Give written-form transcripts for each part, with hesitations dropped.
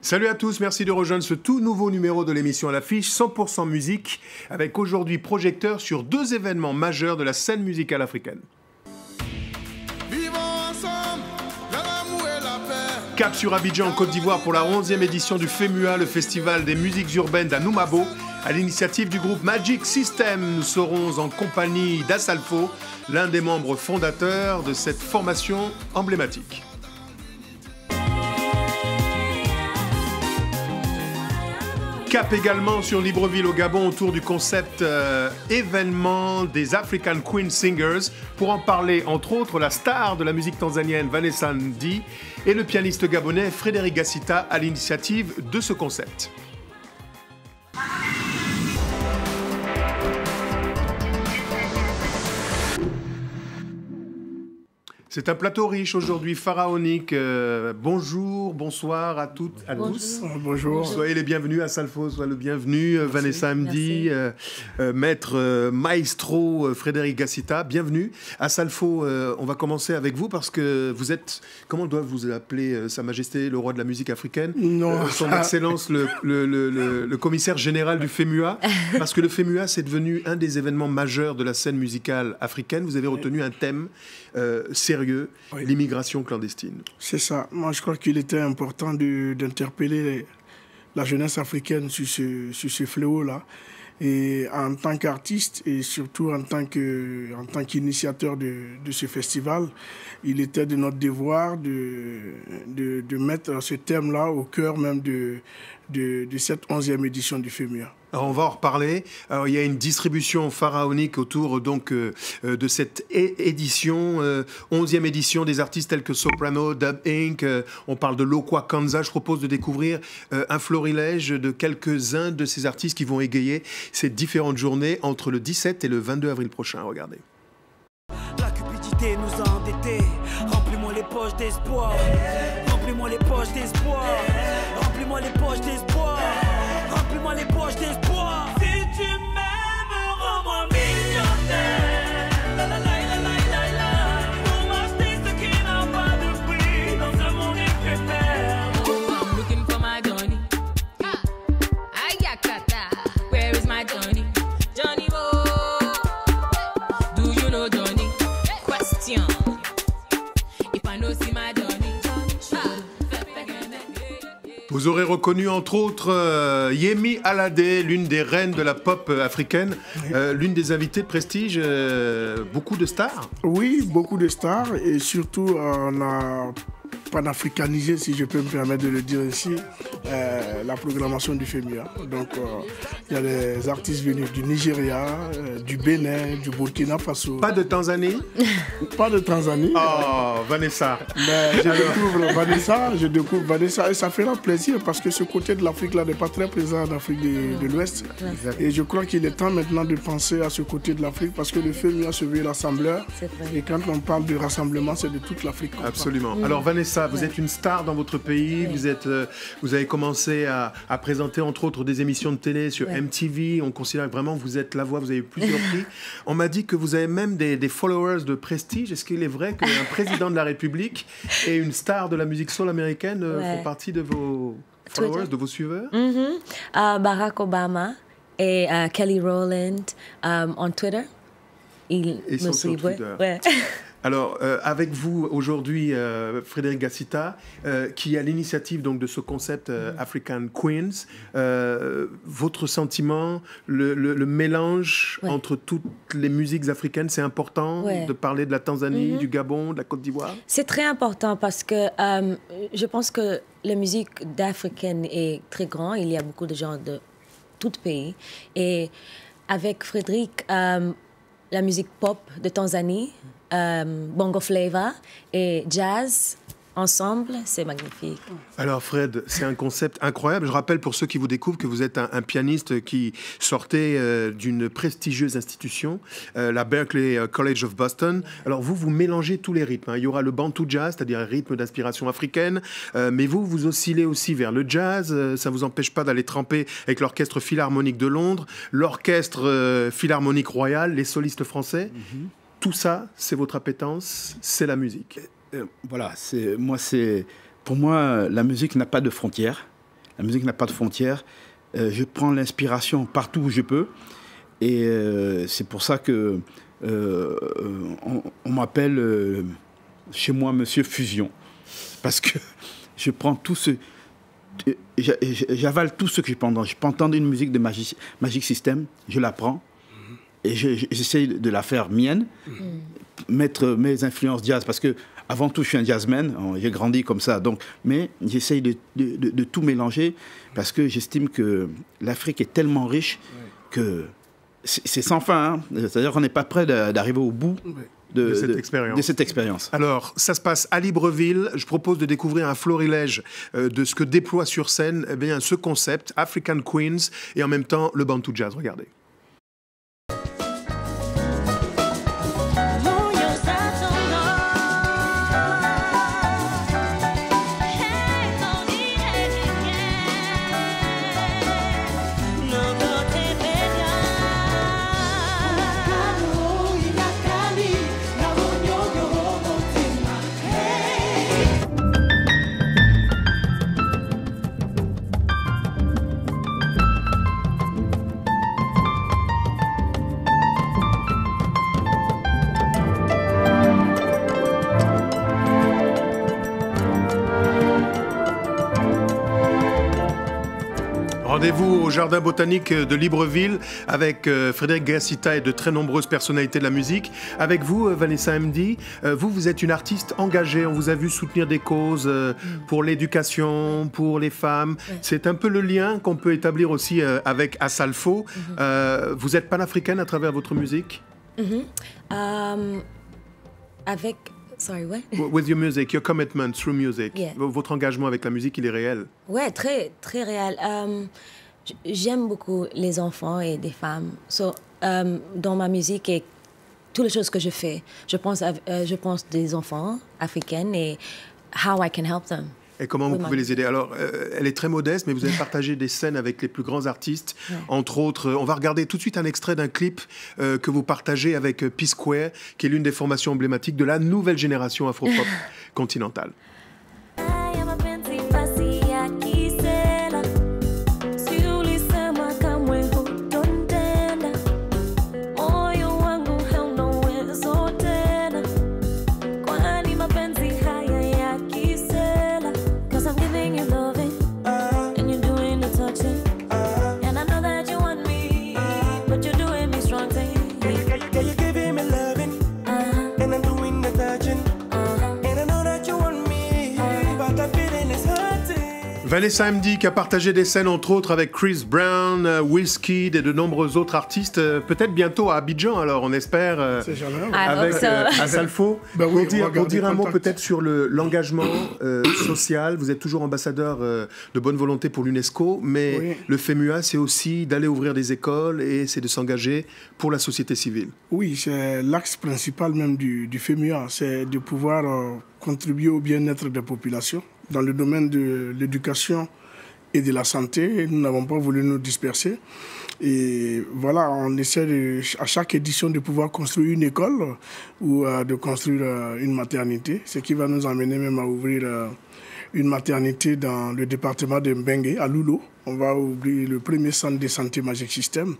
Salut à tous, merci de rejoindre ce tout nouveau numéro de l'émission à l'affiche 100% musique, avec aujourd'hui projecteur sur deux événements majeurs de la scène musicale africaine. Cap sur Abidjan en Côte d'Ivoire pour la 11e édition du FEMUA, le festival des musiques urbaines d'Anoumabo. À l'initiative du groupe Magic System, nous serons en compagnie d'Assalfo, l'un des membres fondateurs de cette formation emblématique. Cap également sur Libreville au Gabon autour du concept événement des African Queen Singers. Pour en parler, entre autres, la star de la musique tanzanienne Vanessa Ndie et le pianiste gabonais Frédéric Gassita à l'initiative de ce concept. C'est un plateau riche aujourd'hui, pharaonique. Bonjour, bonsoir à toutes, à tous. Bonjour. Soyez les bienvenus, Assalfo, soyez le bienvenu. Merci. Vanessa Ndie, maître maestro Frédéric Gassita, bienvenue. Assalfo, on va commencer avec vous parce que vous êtes, comment doit vous appeler Sa Majesté, le roi de la musique africaine? Non. Son Excellence, le commissaire général du FEMUA. Parce que le FEMUA, c'est devenu un des événements majeurs de la scène musicale africaine. Vous avez retenu un thème sérieux, oui. L'immigration clandestine. C'est ça. Moi, je crois qu'il était important d'interpeller la jeunesse africaine sur ce fléau-là. Et en tant qu'artiste et surtout en tant qu'initiateur de ce festival, il était de notre devoir de mettre ce thème-là au cœur même de cette 11e édition du FEMUA. Alors on va en reparler. Alors, il y a une distribution pharaonique autour donc, de cette édition, 11e édition des artistes tels que Soprano, Dub Inc. On parle de Lokwa Kanza. Je propose de découvrir un florilège de quelques-uns de ces artistes qui vont égayer ces différentes journées entre le 17 et le 22 avril prochain. Regardez. La cupidité nous a endettés. Remplis-moi les poches d'espoir. Remplis-moi les poches d'espoir. Remplis-moi les poches d'espoir. Remplis-moi les poches d'espoir. Si tu m'aimes, rends-moi millionnaire. La la la la la la la. Pour m'acheter ce qui n'a pas de prix dans ce monde éphémère. Oh, I'm looking for my Johnny. Ayakata, where is my Johnny? Johnny Boy, do you know Johnny? Question. If I know see my Johnny. Vous aurez reconnu entre autres Yemi Alade, l'une des reines de la pop africaine, l'une des invitées de prestige, beaucoup de stars. Oui, beaucoup de stars et surtout on a panafricanisé, si je peux me permettre de le dire ici, la programmation du FEMUA. Donc il y a des artistes venus du Nigeria, du Bénin, du Burkina Faso. Pas de Tanzanie? Pas de Tanzanie. Oh, Vanessa. Mais je découvre Vanessa et ça fera plaisir parce que ce côté de l'Afrique-là n'est pas très présent en Afrique de l'Ouest. Et je crois qu'il est temps maintenant de penser à ce côté de l'Afrique parce que le FEMUA se veut rassembleur. Et quand on parle de rassemblement, c'est de toute l'Afrique. Absolument. Alors Vanessa, vous êtes une star dans votre pays. Vous avez commencé à présenter entre autres des émissions de télé sur MTV. On considère que vraiment vous êtes la voix, vous avez eu plusieurs prix. On m'a dit que vous avez même des followers de prestige. Est-ce qu'il est vrai qu'un président de la République et une star de la musique soul américaine font partie de vos followers, de vos suiveurs? Barack Obama et Kelly Rowland en Twitter. Ils me suivent. Ouais. Alors, avec vous aujourd'hui, Frédéric Gassita, qui est à l'initiative donc, de ce concept African Queens, votre sentiment, le mélange entre toutes les musiques africaines, c'est important de parler de la Tanzanie, du Gabon, de la Côte d'Ivoire? C'est très important parce que je pense que la musique d'Africaine est très grande. Il y a beaucoup de gens de tout pays. Et avec Frédéric, la musique pop de Tanzanie, bongo flava et jazz ensemble, c'est magnifique. Alors Fred, c'est un concept incroyable. Je rappelle pour ceux qui vous découvrent que vous êtes un pianiste qui sortait d'une prestigieuse institution, la Berklee College of Boston. Alors vous mélangez tous les rythmes. Il y aura le bantu jazz, c'est-à-dire un rythme d'inspiration africaine, mais vous oscillez aussi vers le jazz. Ça ne vous empêche pas d'aller tremper avec l'Orchestre Philharmonique de Londres, l'Orchestre Philharmonique Royal, les solistes français. Tout ça, c'est votre appétence, c'est la musique. Voilà, pour moi, la musique n'a pas de frontières. La musique n'a pas de frontières. Je prends l'inspiration partout où je peux. Et c'est pour ça que on m'appelle chez moi Monsieur Fusion. Parce que je prends tout ce... J'avale tout ce que je peux entendre. Je peux entendre une musique de Magic System, je la prends et j'essaye de la faire mienne, mettre mes influences jazz, parce que avant tout je suis un jazzman, j'ai grandi comme ça, donc, mais j'essaye de tout mélanger parce que j'estime que l'Afrique est tellement riche que c'est sans fin, hein. C'est-à-dire qu'on n'est pas prêt d'arriver au bout de cette expérience. Alors, ça se passe à Libreville. Je propose de découvrir un florilège de ce que déploie sur scène ce concept, African Queens, et en même temps le Bantu Jazz. Regardez. Rendez-vous au Jardin botanique de Libreville avec Frédéric Gassita et de très nombreuses personnalités de la musique. Avec vous, Vanessa Mdee, vous êtes une artiste engagée. On vous a vu soutenir des causes pour l'éducation, pour les femmes. Ouais. C'est un peu le lien qu'on peut établir aussi avec Asalfo. Vous êtes panafricaine à travers votre musique? Avec... Sorry, what? With your music, your commitment through music. Yeah. Votre engagement avec la musique, il est réel. Ouais, très, très réel. J'aime beaucoup les enfants et des femmes. Dans ma musique et toutes les choses que je fais, je pense des enfants africaines et how I can help them. Et comment vous pouvez les aider? Alors, elle est très modeste, mais vous avez partagé des scènes avec les plus grands artistes. Ouais. Entre autres, on va regarder tout de suite un extrait d'un clip que vous partagez avec P-Square, qui est l'une des formations emblématiques de la nouvelle génération afro-pop continentale. Vanessa Mdee qui a partagé des scènes entre autres avec Chris Brown, Wizkid et de nombreux autres artistes. Peut-être bientôt à Abidjan, alors on espère, avec Asalfo. Ben oui, pour dire un mot peut-être sur l'engagement social. Vous êtes toujours ambassadeur de bonne volonté pour l'UNESCO, mais oui. Le FEMUA, c'est aussi d'aller ouvrir des écoles et c'est de s'engager pour la société civile. Oui, c'est l'axe principal même du FEMUA, c'est de pouvoir contribuer au bien-être des populations. Dans le domaine de l'éducation et de la santé, nous n'avons pas voulu nous disperser. Et voilà, on essaie à chaque édition de pouvoir construire une école ou de construire une maternité, ce qui va nous amener même à ouvrir une maternité dans le département de Mbengue, à Loulo. On va ouvrir le premier centre de santé Magic System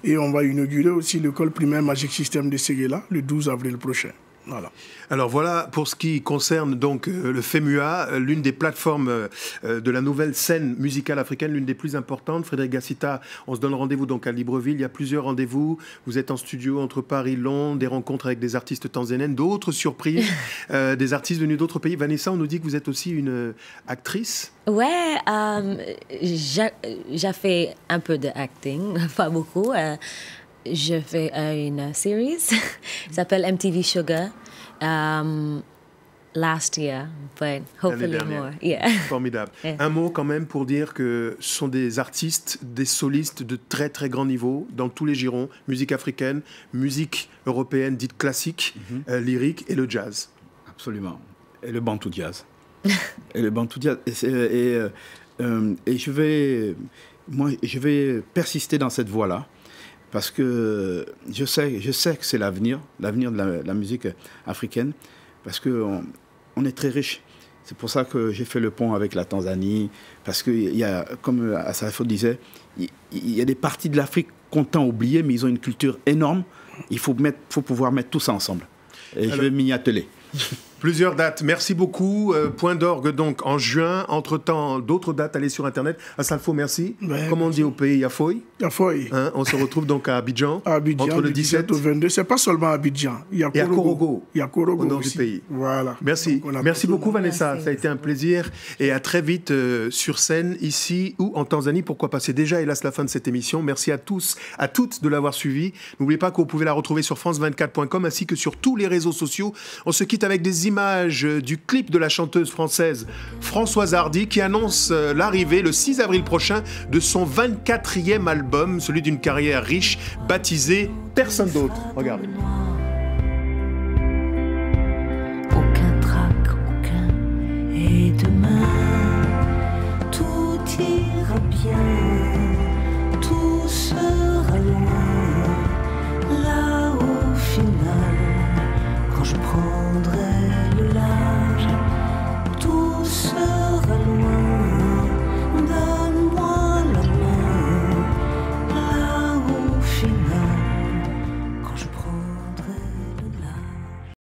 et on va inaugurer aussi l'école primaire Magic System de Séguéla le 12 avril prochain. Voilà. Alors voilà pour ce qui concerne donc le FEMUA, l'une des plateformes de la nouvelle scène musicale africaine, l'une des plus importantes. Frédéric Gassita, on se donne rendez-vous donc à Libreville. Il y a plusieurs rendez-vous. Vous êtes en studio entre Paris et Londres, des rencontres avec des artistes tanzaniennes, d'autres surprises, des artistes venus d'autres pays. Vanessa, on nous dit que vous êtes aussi une actrice. Ouais, j'ai fait un peu de acting, pas beaucoup. Je fais une série qui s'appelle MTV Sugar last year, but hopefully more. Yeah. Formidable. Yeah. Un mot quand même pour dire que ce sont des artistes, des solistes de très très grand niveau dans tous les girons, musique africaine, musique européenne dite classique, lyrique et le jazz. Absolument. Et le bantu jazz. Et le bantu jazz. Et je vais persister dans cette voie-là. Parce que je sais que c'est l'avenir de la musique africaine, parce qu'on est très riche. C'est pour ça que j'ai fait le pont avec la Tanzanie, parce que il y a, comme Asafo disait, il y a des parties de l'Afrique qu'on tend à oublier, mais ils ont une culture énorme. Il faut pouvoir mettre tout ça ensemble. Et je vais m'y atteler. Plusieurs dates. Merci beaucoup. Point d'orgue donc en juin. Entre-temps, d'autres dates, allez sur Internet. Assalfo, merci. Ouais, comme on dit au pays, Yafoy. Yafoy. Hein, on se retrouve donc à Abidjan. À Abidjan, entre le 17 au 22. C'est pas seulement Abidjan. Il y a Korogo. Il y a Korogo au nord aussi. du pays. Voilà. Merci. Merci beaucoup, Vanessa. Merci. Ça a été un plaisir. Et à très vite sur scène, ici ou en Tanzanie. Pourquoi pas? C'est déjà, hélas, la fin de cette émission. Merci à tous, à toutes de l'avoir suivi. N'oubliez pas que vous pouvez la retrouver sur france24.com ainsi que sur tous les réseaux sociaux. On se quitte avec des images du clip de la chanteuse française Françoise Hardy qui annonce l'arrivée le 6 avril prochain de son 24e album, celui d'une carrière riche, baptisé Personne d'autre. Regardez.